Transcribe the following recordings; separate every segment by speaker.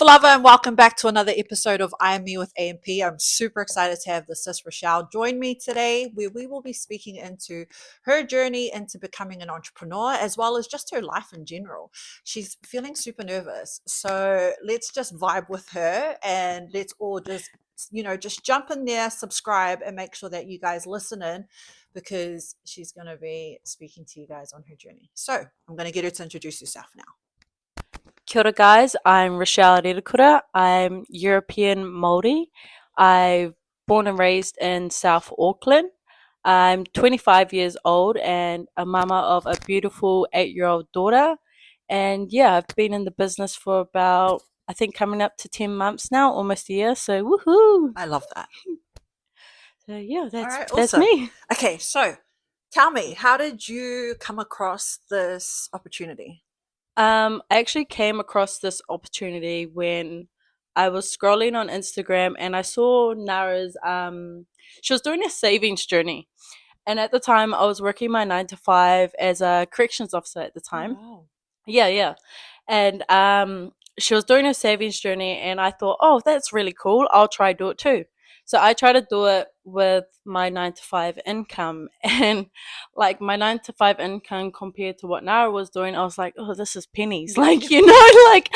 Speaker 1: Lover, and welcome back to another episode of I Am Me with A&P. I'm super excited to have the sis Richelle join me today, where we will be speaking into her journey into becoming an entrepreneur, as well as just her life in general. She's feeling super nervous, so let's just vibe with her and let's all just jump in there, subscribe, and make sure that you guys listen in because she's going to be speaking to you guys on her journey. So I'm going to get her to introduce herself now.
Speaker 2: Kia ora guys, I'm Richelle Ririkura. I'm European Māori. I'm born and raised in South Auckland. I'm 25 years old and a mama of a beautiful 8-year-old daughter. And yeah, I've been in the business for about, I think coming up to 10 months now, almost a year. So woohoo!
Speaker 1: I love that.
Speaker 2: So yeah,
Speaker 1: All right,
Speaker 2: that's
Speaker 1: awesome.
Speaker 2: me.
Speaker 1: Okay, so tell me, how did you come across this opportunity?
Speaker 2: I actually came across this opportunity when I was scrolling on Instagram and I saw Nara's she was doing a savings journey. And at the time I was working my 9 to 5 as a corrections officer at the
Speaker 1: Oh,
Speaker 2: time.
Speaker 1: wow.
Speaker 2: Yeah, yeah. And she was doing a savings journey and I thought, oh, that's really cool. I'll try do it too. So I tried to do it with my 9 to 5 income and like my 9 to 5 income compared to what Nara was doing, I was like, oh, this is pennies. Like, like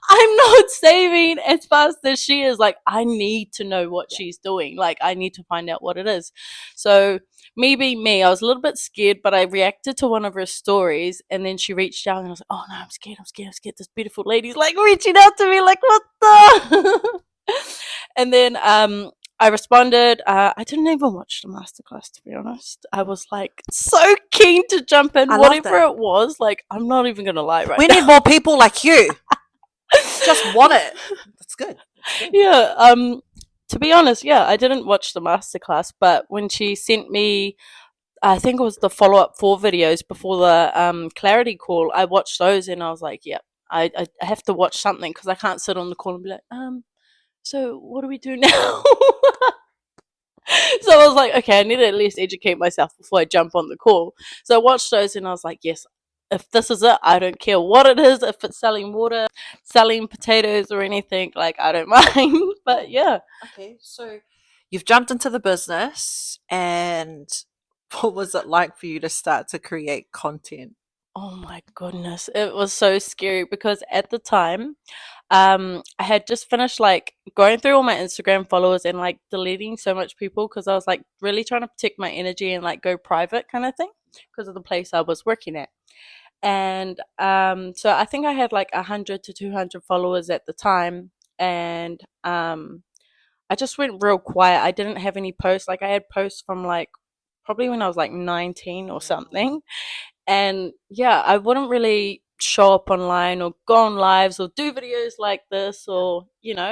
Speaker 2: I'm not saving as fast as she is. Like I need to know what she's doing. Like I need to find out what it is. So me being me, I was a little bit scared, but I reacted to one of her stories and then she reached out and I was like, oh no, I'm scared. This beautiful lady's like reaching out to me, like, what the? And then I responded. I didn't even watch the masterclass, to be honest. I was like so keen to jump in,
Speaker 1: I love
Speaker 2: whatever
Speaker 1: that.
Speaker 2: it was. Like, I'm not even going to lie right
Speaker 1: We
Speaker 2: now.
Speaker 1: need more people like you. Just want it. That's good. That's good.
Speaker 2: Yeah. To be honest, yeah, I didn't watch the masterclass, but when she sent me, I think it was the follow up 4 videos before the clarity call, I watched those and I was like, yeah, I have to watch something because I can't sit on the call and be like, so what do we do now? So I was like, okay, I need to at least educate myself before I jump on the call. So I watched those and I was like, yes, if this is it, I don't care what it is. If it's selling water, selling potatoes or anything, like I don't mind. But yeah.
Speaker 1: Okay, so you've jumped into the business, and what was it like for you to start to create content?
Speaker 2: Oh my goodness. It was so scary because at the time, I had just finished like going through all my Instagram followers and like deleting so much people because I was like really trying to protect my energy and like go private kind of thing because of the place I was working at. And so I think I had like 100 to 200 followers at the time, and I just went real quiet. I didn't have any posts. Like I had posts from like probably when I was like 19 or
Speaker 1: Wow.
Speaker 2: something. And yeah, I wouldn't really show up online or go on lives or do videos like this,
Speaker 1: Yeah.
Speaker 2: or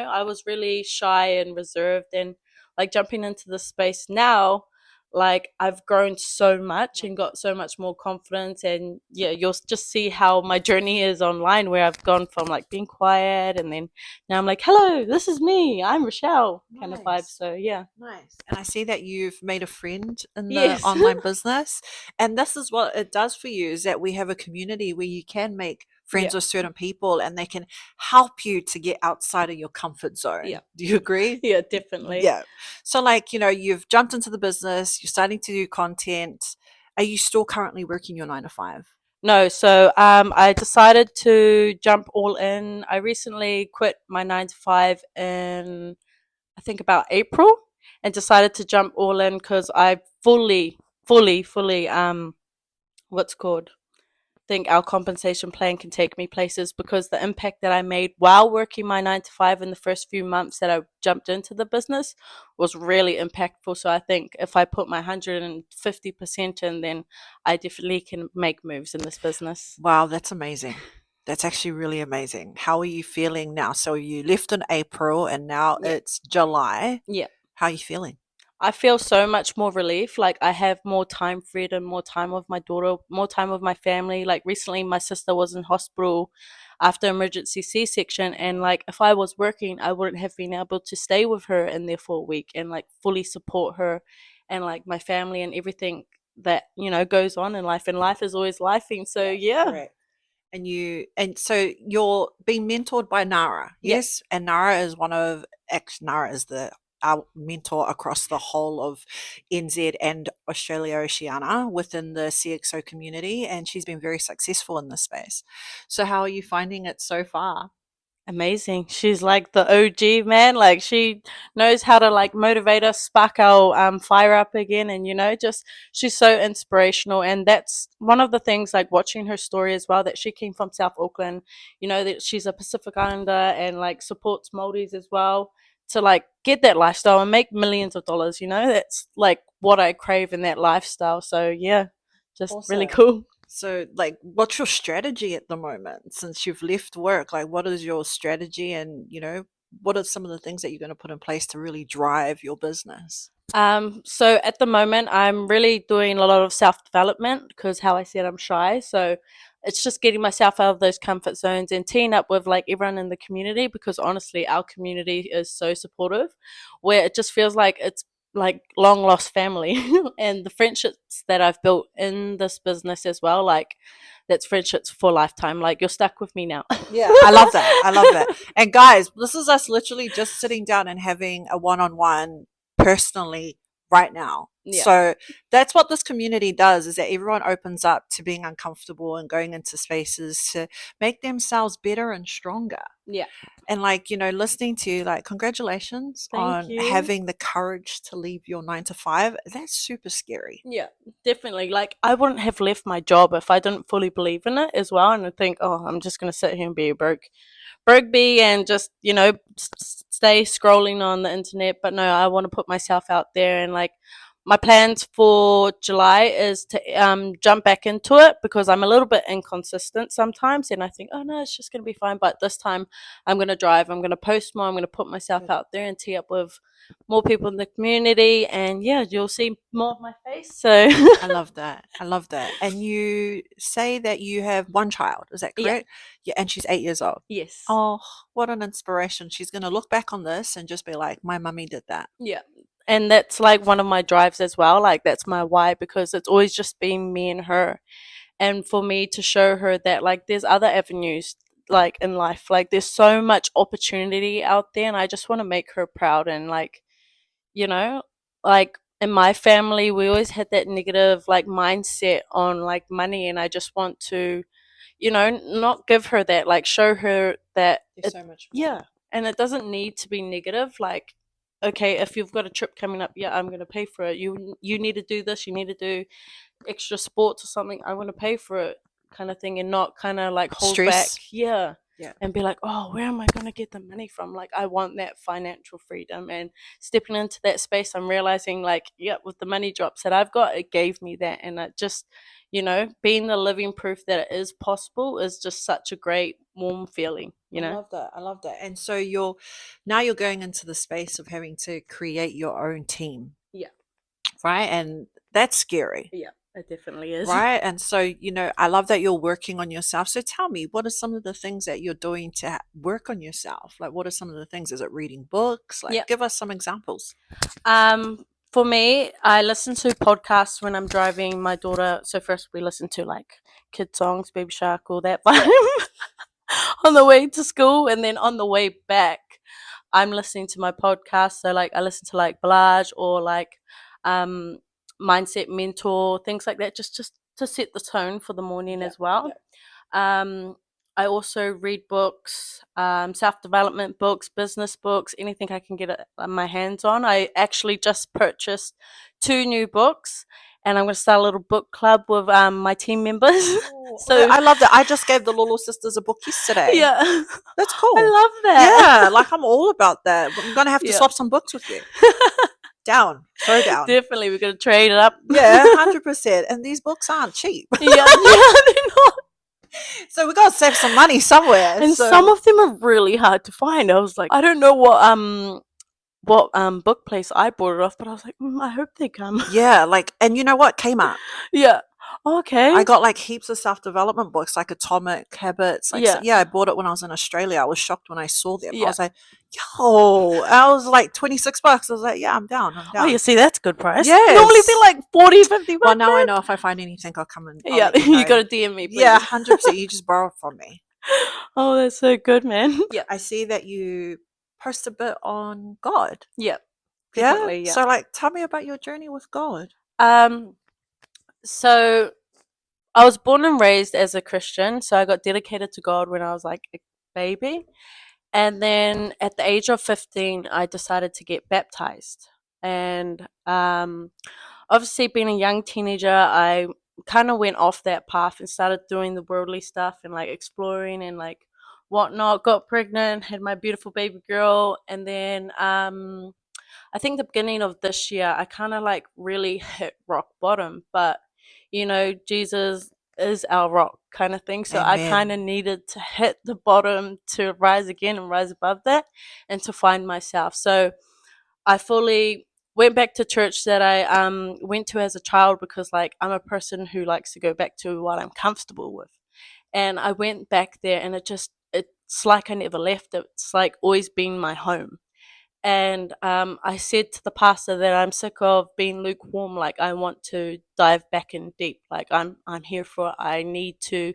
Speaker 2: I was really shy and reserved. And like jumping into the space now, like I've grown so much
Speaker 1: Love
Speaker 2: and
Speaker 1: that.
Speaker 2: got so much more confidence. And yeah, you'll just see how my journey is online, where I've gone from like being quiet and then now I'm like, hello, this is me, I'm Richelle, kind of vibe.
Speaker 1: Nice.
Speaker 2: So yeah.
Speaker 1: Nice. And I see that you've made a friend in the
Speaker 2: Yes.
Speaker 1: online business. And this is what it does for you, is that we have a community where you can make
Speaker 2: Yeah.
Speaker 1: friends with certain people and they can help you to get outside of your comfort
Speaker 2: Yeah.
Speaker 1: zone. Do you agree?
Speaker 2: Yeah, definitely.
Speaker 1: Yeah. So like, you've jumped into the business, you're starting to do content. Are you still currently working your 9 to 5?
Speaker 2: No, so I decided to jump all in. I recently quit my 9 to 5 in, I think, about April, and decided to jump all in because I fully, what's called, think our compensation plan can take me places, because the impact that I made while working my 9 to 5 in the first few months that I jumped into the business was really impactful. So I think if I put my 150% in, then I definitely can make moves in this business.
Speaker 1: Wow, that's amazing. That's actually really amazing. How are you feeling now? So you left in April and now
Speaker 2: Yeah.
Speaker 1: it's July.
Speaker 2: Yeah.
Speaker 1: How are you feeling?
Speaker 2: I feel so much more relief. Like I have more time freedom, more time with my daughter, more time with my family. Like recently, my sister was in hospital after emergency C-section, and like if I was working, I wouldn't have been able to stay with her in there for a week and like fully support her and like my family and everything that goes on in life. And life is always lifing. So
Speaker 1: Yeah,
Speaker 2: yeah,
Speaker 1: correct. And so you're being mentored by Nara,
Speaker 2: Yeah,
Speaker 1: yes? And Nara is Nara is the our mentor across the whole of NZ and Australia Oceania within the CXO community, and she's been very successful in this space. So how are you finding it so far?
Speaker 2: amazing. She's like the OG, man. Like she knows how to like motivate us, spark our fire up again, and just she's so inspirational. And that's one of the things, like watching her story as well, that she came from South Auckland. That she's a Pacific Islander and like supports Māoris as well to like get that lifestyle and make millions of dollars. That's like what I crave in that lifestyle. So yeah, just really
Speaker 1: Awesome.
Speaker 2: cool.
Speaker 1: So, like, what's your strategy at the moment since you've left work? Like, what is your strategy, and what are some of the things that you're going to put in place to really drive your business?
Speaker 2: So at the moment, I'm really doing a lot of self development because, how I said, I'm shy. So it's just getting myself out of those comfort zones and teaming up with like everyone in the community, because honestly, our community is so supportive, where it just feels like it's like long lost family. And the friendships that I've built in this business as well, like that's friendships for lifetime. Like you're stuck with me now.
Speaker 1: Yeah, I love that. I love that. And guys, this is us literally just sitting down and having a one-on-one personally right now.
Speaker 2: Yeah.
Speaker 1: So that's what this community does, is that everyone opens up to being uncomfortable and going into spaces to make themselves better and stronger.
Speaker 2: Yeah.
Speaker 1: And like, listening to you, like, congratulations
Speaker 2: Thank
Speaker 1: on
Speaker 2: you.
Speaker 1: having the courage to leave your 9 to 5. That's super scary.
Speaker 2: Yeah, definitely. Like, I wouldn't have left my job if I didn't fully believe in it as well. And I think, oh, I'm just going to sit here and be a broke bee and just, stay scrolling on the internet. But no, I want to put myself out there. And like, my plans for July is to jump back into it, because I'm a little bit inconsistent sometimes. And I think, oh no, it's just going to be fine. But this time I'm going to drive, I'm going to post more, I'm going to put myself
Speaker 1: Good.
Speaker 2: out there and tee up with more people in the community, and yeah, you'll see more of my face. So
Speaker 1: I love that. I love that. And you say that you have one child, is that
Speaker 2: yeah,
Speaker 1: correct? Yeah, and she's 8 years old.
Speaker 2: yes,
Speaker 1: Oh, what an inspiration. She's going to look back on this and just be like, my mummy did that.
Speaker 2: yeah. And that's like one of my drives as well. Like that's my why, because it's always just been me and her. And for me to show her that like there's other avenues like in life. Like there's so much opportunity out there, and I just want to make her proud. And like, you know, like in my family we always had that negative like mindset on like money, and I just want to, not give her that, like show her that
Speaker 1: There's
Speaker 2: it,
Speaker 1: so much more.
Speaker 2: yeah, and it doesn't need to be negative. Like, okay, if you've got a trip coming up, yeah, I'm going to pay for it. You need to do this, you need to do extra sports or something, I want to pay for it, kind of thing, and not kind of like hold back.
Speaker 1: Stress.
Speaker 2: Yeah.
Speaker 1: Yeah.
Speaker 2: And be like, oh, where am I going to get the money from? Like, I want that financial freedom. And stepping into that space, I'm realizing, like, yeah, with the money drops that I've got, it gave me that. And it just, being the living proof that it is possible is just such a great, warm feeling,
Speaker 1: I love that. I love that. And so you're going into the space of having to create your own team,
Speaker 2: Yeah.
Speaker 1: right? And that's scary.
Speaker 2: Yeah, it definitely is.
Speaker 1: Right. And so, I love that you're working on yourself. So tell me, what are some of the things that you're doing to work on yourself? Like, what are some of the things? Is it reading books? Like,
Speaker 2: Yeah.
Speaker 1: give us some examples.
Speaker 2: For me, I listen to podcasts when I'm driving my daughter. So first we listen to like kid songs, Baby Shark, all that vibe on the way to school, and then on the way back, I'm listening to my podcast. So like I listen to like Blage or like um Mindset Mentor, things like that, just to set the tone for the morning
Speaker 1: Yeah.
Speaker 2: as well. Um, I also read books, self development books, business books, anything I can get my hands on. I actually just purchased 2 new books, and I'm going to start a little book club with my team members.
Speaker 1: Oh,
Speaker 2: So
Speaker 1: I love that. I just gave the Lulu sisters a book yesterday.
Speaker 2: yeah,
Speaker 1: That's
Speaker 2: I
Speaker 1: cool.
Speaker 2: love that.
Speaker 1: Yeah, like I'm all about that. I'm gonna have to
Speaker 2: Yeah.
Speaker 1: swap some books with you. Down, throw down.
Speaker 2: Definitely, we're going to trade it up.
Speaker 1: Yeah, 100%. And these books aren't cheap.
Speaker 2: Yeah, yeah, they're not.
Speaker 1: So we gotta save some money somewhere.
Speaker 2: And
Speaker 1: So
Speaker 2: some of them are really hard to find. I was like, I don't know what book place I bought it off, but I was like, I hope they come.
Speaker 1: yeah, like, and you know what? Kmart.
Speaker 2: Yeah. Okay.
Speaker 1: I got like heaps of self-development books, like Atomic Habits. Like, so,
Speaker 2: Yeah.
Speaker 1: yeah, I bought it when I was in Australia. I was shocked when I saw them. I
Speaker 2: Yeah.
Speaker 1: was like, yo, I was like $26. I was like, yeah, I'm down. I'm
Speaker 2: Oh, you
Speaker 1: down.
Speaker 2: see, that's a good price. Normally be
Speaker 1: Yes.
Speaker 2: like 40, 50
Speaker 1: Well,
Speaker 2: bucks,
Speaker 1: now I
Speaker 2: man.
Speaker 1: know if I find anything, I'll come and I'll
Speaker 2: Yeah,
Speaker 1: let you
Speaker 2: you
Speaker 1: know.
Speaker 2: gotta DM me,
Speaker 1: Yeah,
Speaker 2: please.
Speaker 1: 100%. You just borrow from me.
Speaker 2: Oh, that's so good, man.
Speaker 1: Yeah, I see that you post a bit on God.
Speaker 2: Yeah,
Speaker 1: Yeah.
Speaker 2: definitely. Yeah.
Speaker 1: So, like, tell me about your journey with God.
Speaker 2: Um. So I was born and raised as a Christian, so I got dedicated to God when I was like a baby. And then at the age of 15, I decided to get baptized. And obviously, being a young teenager, I kind of went off that path and started doing the worldly stuff and like exploring and like whatnot. Got pregnant, had my beautiful baby girl. And then I think the beginning of this year, I kind of like really hit rock bottom. But, Jesus is our rock kind of thing. So I kind
Speaker 1: Amen.
Speaker 2: of needed to hit the bottom to rise again and rise above that and to find myself. So I fully went back to church that I went to as a child because like I'm a person who likes to go back to what I'm comfortable with. And I went back there and it's like I never left. It's like always been my home. And I said to the pastor that I'm sick of being lukewarm. Like I want to dive back in deep. Like I'm here for it. I need to.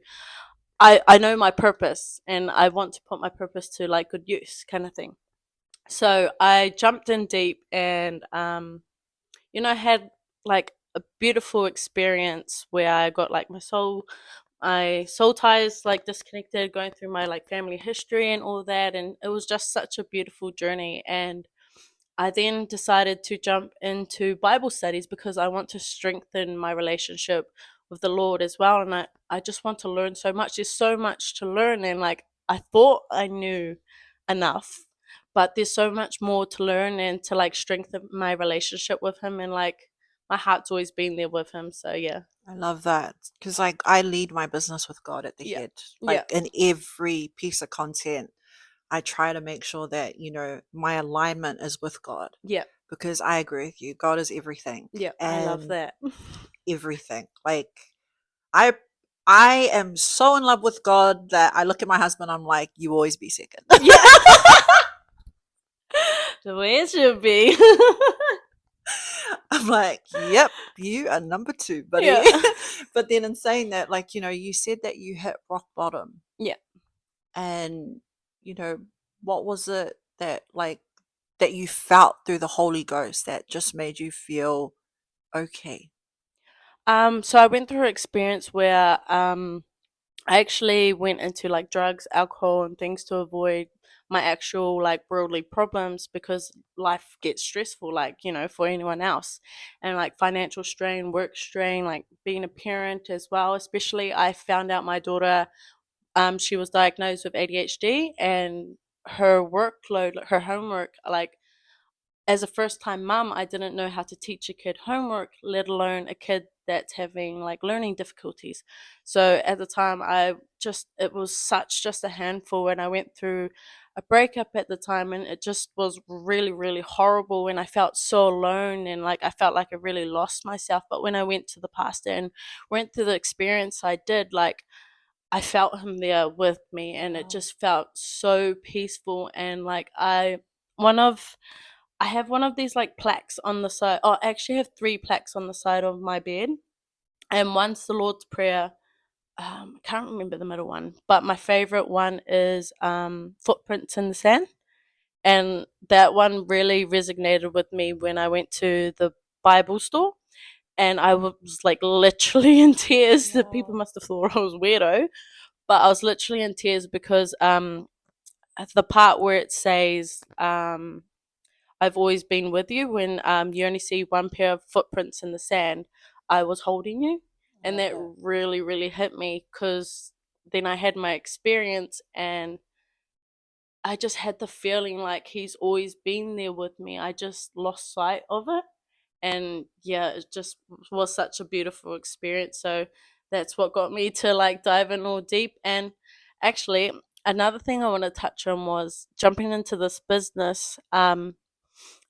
Speaker 2: I know my purpose, and I want to put my purpose to like good use, kind of thing. So I jumped in deep, and had like a beautiful experience where I got like my soul ties like disconnected, going through my like family history and all that, and it was just such a beautiful journey. And I then decided to jump into Bible studies because I want to strengthen my relationship with the Lord as well. And I just want to learn so much. There's so much to learn. And like, I thought I knew enough, but there's so much more to learn and to like strengthen my relationship with Him. And like, my heart's always been there with Him. So yeah.
Speaker 1: I love that because, like, I lead my business with God at the
Speaker 2: Yeah.
Speaker 1: head.
Speaker 2: Yeah.
Speaker 1: Like, in every piece of content, I try to make sure that, my alignment is with God
Speaker 2: Yeah.
Speaker 1: because I agree with you. God is everything
Speaker 2: Yeah. I love
Speaker 1: and
Speaker 2: that.
Speaker 1: everything. Like, I. I am so in love with God that I look at my husband, I'm like, you always be second.
Speaker 2: Yeah. The way it should be.
Speaker 1: I'm like, yep, you are number two, buddy.
Speaker 2: Yeah.
Speaker 1: But then in saying that, like, you said that you hit rock bottom.
Speaker 2: Yeah.
Speaker 1: And, you know, what was it that, like, that you felt through the Holy Ghost that just made you feel okay?
Speaker 2: So I went through an experience where I actually went into like drugs, alcohol, and things to avoid my actual like worldly problems because life gets stressful, like, for anyone else. And like financial strain, work strain, like being a parent as well. Especially, I found out my daughter, she was diagnosed with ADHD, and her workload, her homework, like as a first time mom, I didn't know how to teach a kid homework, let alone a kid that's having like learning difficulties. So at the time, it was such just a handful. And I went through a breakup at the time, and it just was really, really horrible. And I felt so alone, and like I felt like I really lost myself. But when I went to the pastor and went through the experience I did, like I felt him there with me, and it
Speaker 1: Wow.
Speaker 2: just felt so peaceful. And like I have one of these like plaques on the side. Oh, I actually have three plaques on the side of my bed, and one's the Lord's Prayer. I can't remember the middle one, but my favorite one is Footprints in the Sand, and that one really resonated with me when I went to the Bible store, and I was like literally in tears. The people
Speaker 1: Wow.
Speaker 2: must have thought I was weirdo, but I was literally in tears because the part where it says I've always been with you. When you only see one pair of footprints in the sand, I was holding you.
Speaker 1: I
Speaker 2: And
Speaker 1: love
Speaker 2: that
Speaker 1: that.
Speaker 2: really, really hit me because then I had my experience, and I just had the feeling like he's always been there with me. I just lost sight of it. And yeah, it just was such a beautiful experience. So that's what got me to like dive in all deep. And actually, another thing I want to touch on was jumping into this business.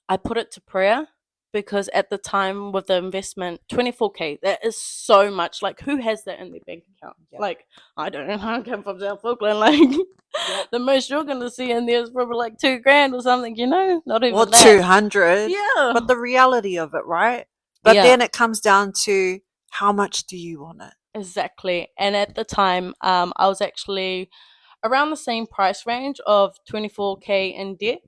Speaker 2: I put it to prayer because at the time with the investment, 24K, that is so much. Like, who has that in their bank account?
Speaker 1: Yep.
Speaker 2: Like, I don't know. I come from South Auckland. Like,
Speaker 1: Yep.
Speaker 2: the most you're going to see in there is probably like $2,000 or something, you know? Not even
Speaker 1: Or
Speaker 2: that.
Speaker 1: 200.
Speaker 2: Yeah.
Speaker 1: But the reality of it, right? But
Speaker 2: Yeah.
Speaker 1: then it comes down to how much do you want it?
Speaker 2: Exactly. And at the time, I was actually around the same price range of 24K in debt.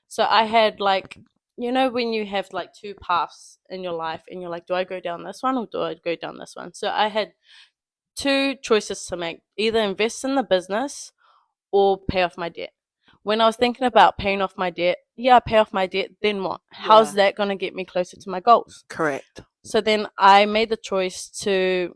Speaker 2: So I had like, you know, when you have like two paths in your life and you're like, do I go down this one or do I go down this one? So I had two choices to make: either invest in the business or pay off my debt. When I was thinking about paying off my debt, yeah, pay off my debt, then what? How's that going to get me closer to my goals?
Speaker 1: Correct.
Speaker 2: So then I made the choice to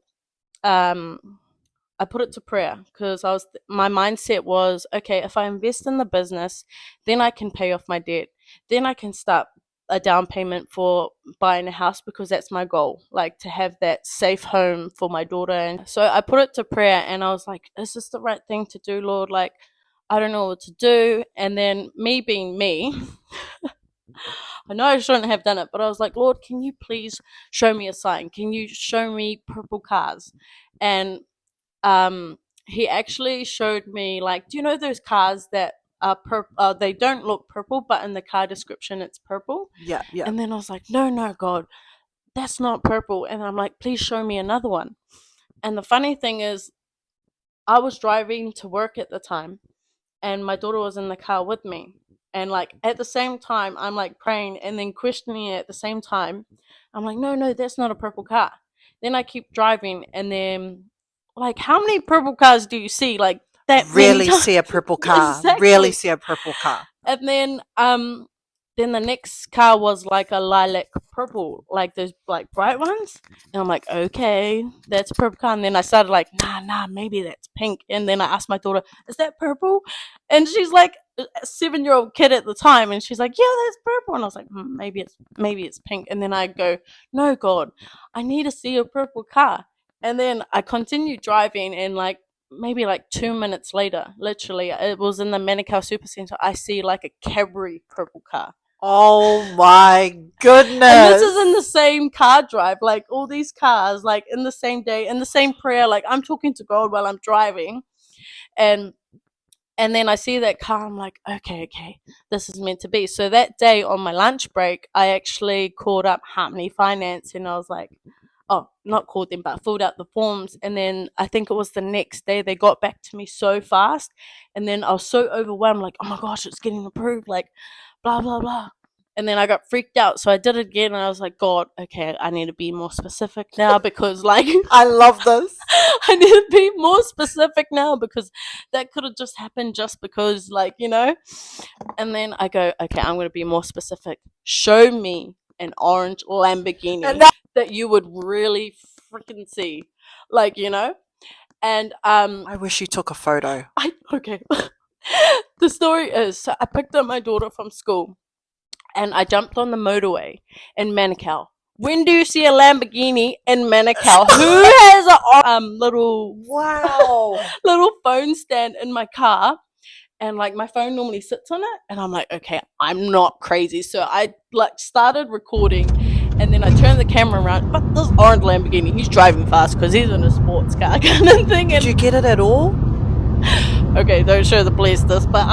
Speaker 2: I put it to prayer, because my mindset was, okay, if I invest in the business, then I can pay off my debt. Then I can start a down payment for buying a house, because that's my goal, like to have that safe home for my daughter. And so I put it to prayer and I was like, is this the right thing to do, Lord? Like, I don't know what to do. And then, me being me, I know I shouldn't have done it, but I was like, Lord, can you please show me a sign? Can you show me purple cars? And he actually showed me, like, do you know those cars that are they don't look purple, but in the car description it's purple?
Speaker 1: Yeah, yeah.
Speaker 2: And then I was like, no, God, that's not purple. And I'm like, please show me another one. And the funny thing is, I was driving to work at the time, and my daughter was in the car with me. And like at the same time, I'm like praying and then questioning it at the same time. I'm like, no, that's not a purple car. Then I keep driving, and then, like, how many purple cars do you see? Like, that
Speaker 1: Rarely
Speaker 2: many
Speaker 1: see a purple car.
Speaker 2: Exactly.
Speaker 1: Rarely see a purple car.
Speaker 2: And then the next car was like a lilac purple, like those like bright ones. And I'm like, okay, that's a purple car. And then I started like, nah, maybe that's pink. And then I asked my daughter, is that purple? And she's like a 7-year-old kid at the time, and she's like, yeah, that's purple. And I was like, maybe it's pink. And then I go, no, God, I need to see a purple car. And then I continued driving, and like maybe like 2 minutes later, literally, it was in the Manukau Supercenter, I see like a Cadbury purple car.
Speaker 1: Oh my goodness.
Speaker 2: And this is in the same car drive, like all these cars, like in the same day, in the same prayer. Like, I'm talking to God while I'm driving, and then I see that car. I'm like, okay, this is meant to be. So that day on my lunch break, I actually called up Harmony Finance, and I was like, oh, not called them, but filled out the forms. And then I think it was the next day, they got back to me so fast. And then I was so overwhelmed, like, oh my gosh, it's getting approved, like, blah, blah, blah. And then I got freaked out. So I did it again, and I was like, God, okay, I need to be more specific now, because, like,
Speaker 1: I love this.
Speaker 2: I need to be more specific now, because that could have just happened just because, like, you know. And then I go, okay, I'm going to be more specific. Show me an orange Lamborghini that you would really freaking see, like, you know. And
Speaker 1: I wish you took a photo.
Speaker 2: Okay. The story is, so I picked up my daughter from school, and I jumped on the motorway in Manukau. When do you see a Lamborghini in Manukau? Who has a little little phone stand in my car? And like, my phone normally sits on it, and I'm like, okay, I'm not crazy. So I like started recording, and then I turned the camera around. But this orange Lamborghini, he's driving fast because he's in a sports car kind of thing.
Speaker 1: Did you get it at all?
Speaker 2: Okay, don't show the police this, but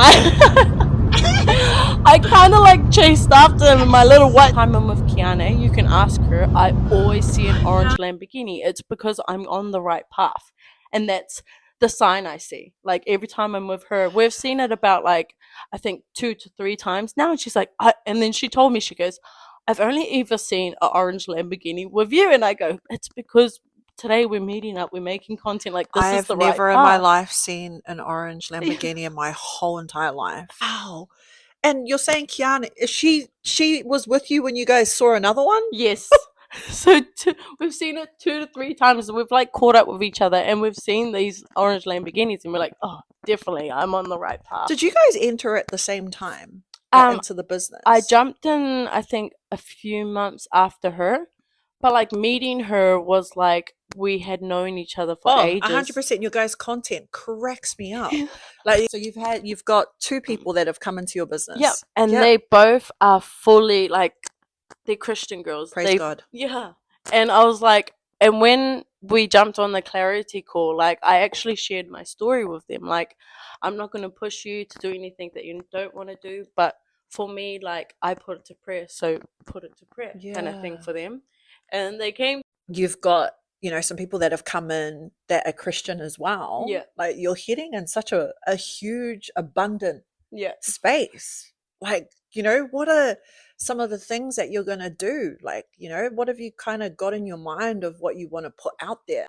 Speaker 2: I kind of like chased after him in my little white. Time I'm with Kiana, you can ask her, I always see an orange Lamborghini. It's because I'm on the right path, and that's the sign I see. Like, every time I'm with her, we've seen it about, like, I think 2 to 3 times now. And she's like, and then she told me, she goes, I've only ever seen an orange Lamborghini with you. And I go, it's because today we're meeting up, we're making content, like, this is the right path.
Speaker 1: I've never in my life seen an orange Lamborghini in my whole entire life.
Speaker 2: Wow.
Speaker 1: And you're saying Kiana, she was with you when you guys saw another one?
Speaker 2: Yes. So we've seen it 2 to 3 times. We've like caught up with each other, and we've seen these orange Lamborghinis, and we're like, oh, definitely, I'm on the right path.
Speaker 1: Did you guys enter at the same time into the business?
Speaker 2: I jumped in, I think, a few months after her, but like, meeting her was like, we had known each other for ages.
Speaker 1: 100%. Your guys' content cracks me up. Like, so you've got 2 people that have come into your business.
Speaker 2: Yep, and they both are fully like they're Christian girls.
Speaker 1: Praise
Speaker 2: They've
Speaker 1: God.
Speaker 2: Yeah. And I was like, and when we jumped on the clarity call, like I actually shared my story with them. Like, I'm not gonna push you to do anything that you don't want to do, but for me, like I put it to prayer, so put it to prayer kind of thing
Speaker 1: Yeah.
Speaker 2: for them. And they came.
Speaker 1: You've got, some people that have come in that are Christian as
Speaker 2: Yeah.
Speaker 1: well. Like you're heading in such a huge, abundant
Speaker 2: Yeah.
Speaker 1: space. Like, what are some of the things that you're going to do? Like, what have you kind of got in your mind of what you want to put out there?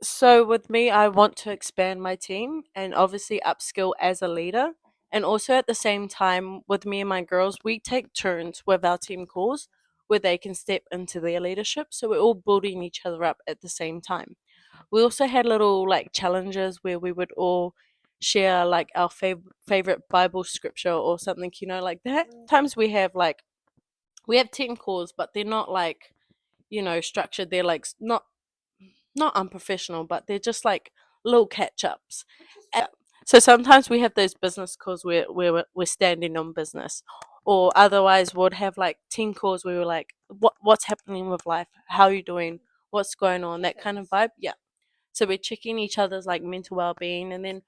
Speaker 2: So with me, I want to expand my team and obviously upskill as a leader. And also at the same time, with me and my girls, we take turns with our team calls where they can step into their leadership. So we're all building each other up at the same time. We also had little like challenges where we would all share like our favorite Bible scripture or something, like that. Times we have team calls, but they're not like, structured. They're like not unprofessional, but they're just like little catch ups. So sometimes we have those business calls where we're standing on business, or otherwise we'll have like team calls where we're like, what's happening with life? How are you doing? What's going on? That kind of vibe. Yeah. So we're checking each other's like mental well being, and then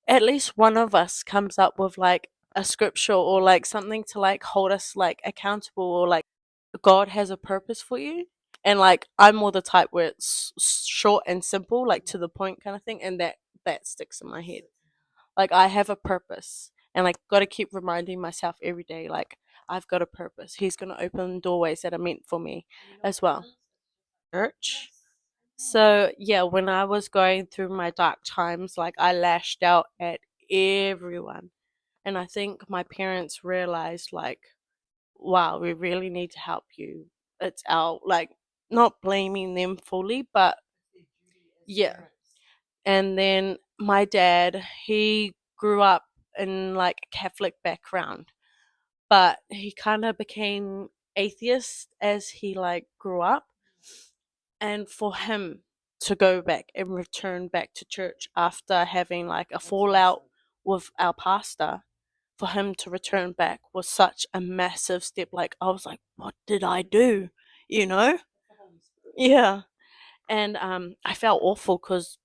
Speaker 2: at least one of us comes up with like a scripture or like something to like hold us like accountable, or like God has a purpose for you. And like I'm more the type where it's short and simple, like to the point kind of thing, and that sticks in my head. Like I have a purpose, and like got to keep reminding myself every day, like I've got a purpose. He's gonna open doorways that are meant for me as well. Church. So yeah, when I was going through my dark times, like I lashed out at everyone, and I think my parents realized like, wow, we really need to help you. It's our like not blaming them fully, but yeah. And then my dad, he grew up in like a Catholic background, but he kind of became atheist as he like grew up. And for him to go back and return back to church after having like a fallout with our pastor, for him to return back was such a massive step. Like I was like, what did I do? You know? Yeah. And I felt awful because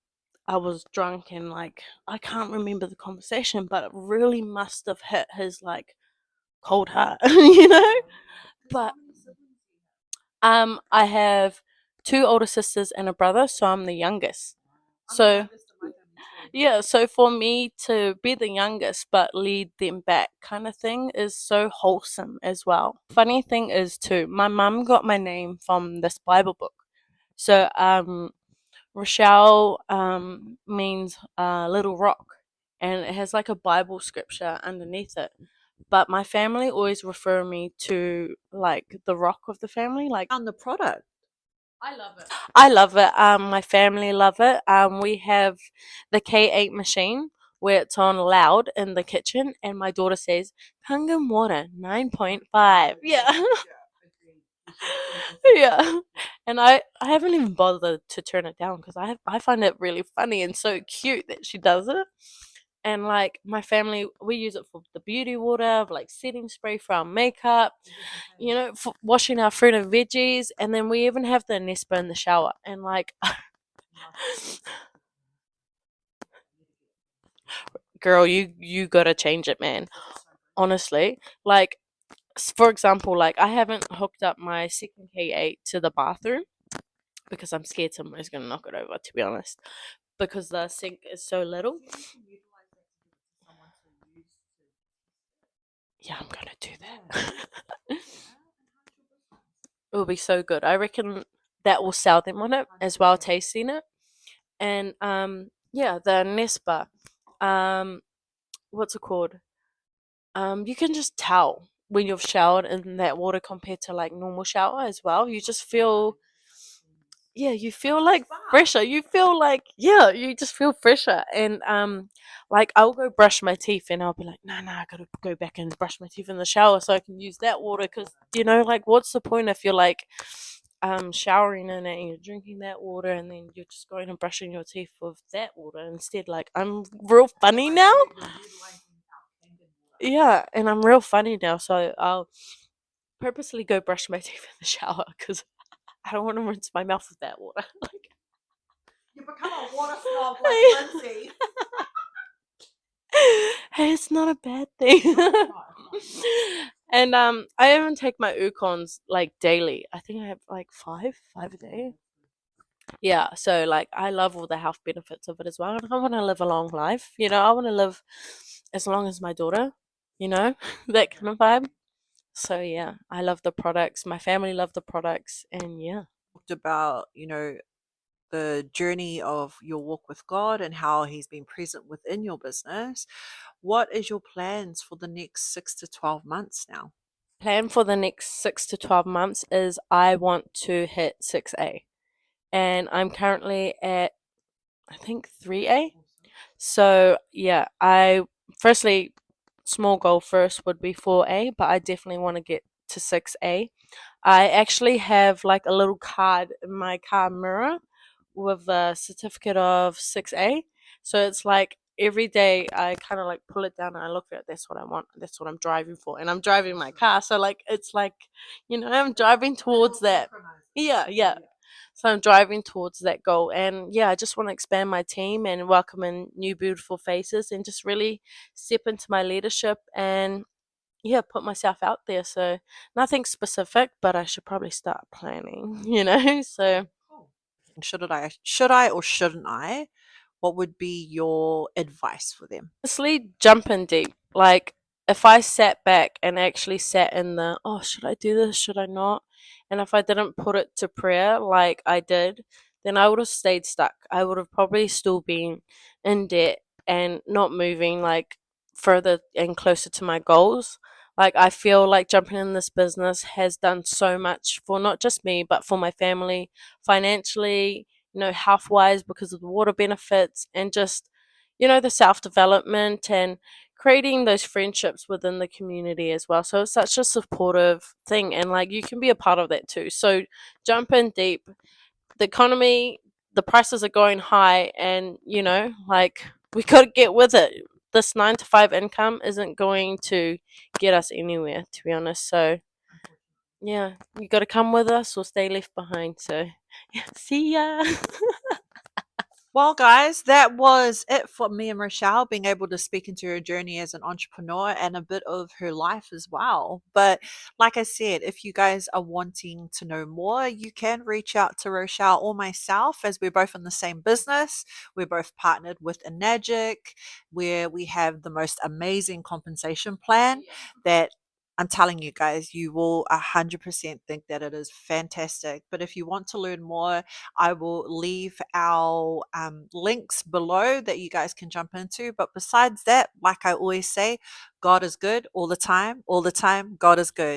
Speaker 2: I was drunk, and like I can't remember the conversation, but it really must have hit his like cold heart, But I have two older sisters and a brother, so I'm the youngest. So yeah, so for me to be the youngest but lead them back kind of thing is so wholesome as well. Funny thing is too, my mum got my name from this Bible book. So Richelle means little rock, and it has like a Bible scripture underneath it. But my family always refer me to like the rock of the family, like
Speaker 1: On the product.
Speaker 2: I love it. My family love it. We have the K8 machine where it's on loud in the kitchen, and my daughter says, "Kangen water 9.5." Yeah, yeah. And I haven't even bothered to turn it down because I find it really funny and so cute that she does it. And like my family, we use it for the beauty water, like setting spray for our makeup, for washing our fruit and veggies, and then we even have the Nespa in the shower. And like, girl, you gotta change it, man. Honestly, like for example, like I haven't hooked up my second K8 to the bathroom because I'm scared somebody's gonna knock it over. To be honest, because the sink is so little. Yeah, I'm gonna do that. It will be so good. I reckon that will sell them on it as well, tasting it. And yeah, the Nespa, um, what's it called? You can just tell when you've showered in that water compared to like normal shower as well. You just feel, yeah, you feel like fresher. You feel like, yeah, you just feel fresher. And like I'll go brush my teeth, and I'll be like, no, no, I gotta go back and brush my teeth in the shower so I can use that water. Because like, what's the point if you're like showering in it and you're drinking that water, and then you're just going and brushing your teeth with that water instead? Like, I'm real funny now. Yeah, and I'm real funny now, so purposely go brush my teeth in the shower because I don't want to rinse my mouth with that water. Like,
Speaker 1: You become a water snob like Lindsay.
Speaker 2: hey, it's not a bad thing. And I even take my Ukons like daily. I think I have like five a day. Yeah, so like I love all the health benefits of it as well. And I want to live a long life. I want to live as long as my daughter, that kind of vibe. So yeah, I love the products. My family love the products, and yeah.
Speaker 1: Talked about, the journey of your walk with God and how He's been present within your business. What is your plans for the next 6 to 12 months now?
Speaker 2: Plan for the next 6 to 12 months is I want to hit 6A, and I'm currently at I think 3A. So yeah, I firstly small goal first would be 4A, but I definitely want to get to 6A. I actually have like a little card in my car mirror with a certificate of 6A. So it's like every day I kind of like pull it down and I look at it, that's what I want, that's what I'm driving for. And I'm driving my car. So like it's like, I'm driving towards that. Yeah, yeah. So I'm driving towards that goal. And yeah, I just want to expand my team and welcome in new beautiful faces and just really step into my leadership and yeah, put myself out there. So nothing specific, but I should probably start planning, So
Speaker 1: Should I or shouldn't I? What would be your advice for them?
Speaker 2: honestly, jumping deep. Like if I sat back and actually sat in the, oh, should I do this? Should I not? And if I didn't put it to prayer like I did, then I would have stayed stuck. I would have probably still been in debt and not moving like further and closer to my goals. Like I feel like jumping in this business has done so much for not just me, but for my family, financially, health wise because of the water benefits and just the self development and creating those friendships within the community as well. So it's such a supportive thing, and like you can be a part of that too. So jump in deep. The economy, the prices are going high, and like we got to get with it. This 9 to 5 income isn't going to get us anywhere, to be honest. So yeah, you got to come with us or stay left behind. So yeah, see ya.
Speaker 1: Well, guys, that was it for me and Rochelle being able to speak into her journey as an entrepreneur and a bit of her life as well. But like I said, if you guys are wanting to know more, you can reach out to Rochelle or myself as we're both in the same business. We're both partnered with Enagic, where we have the most amazing compensation plan that I'm telling you guys, you will 100% think that it is fantastic. But if you want to learn more, I will leave our links below that you guys can jump into. But besides that, like I always say, God is good all the time, God is good.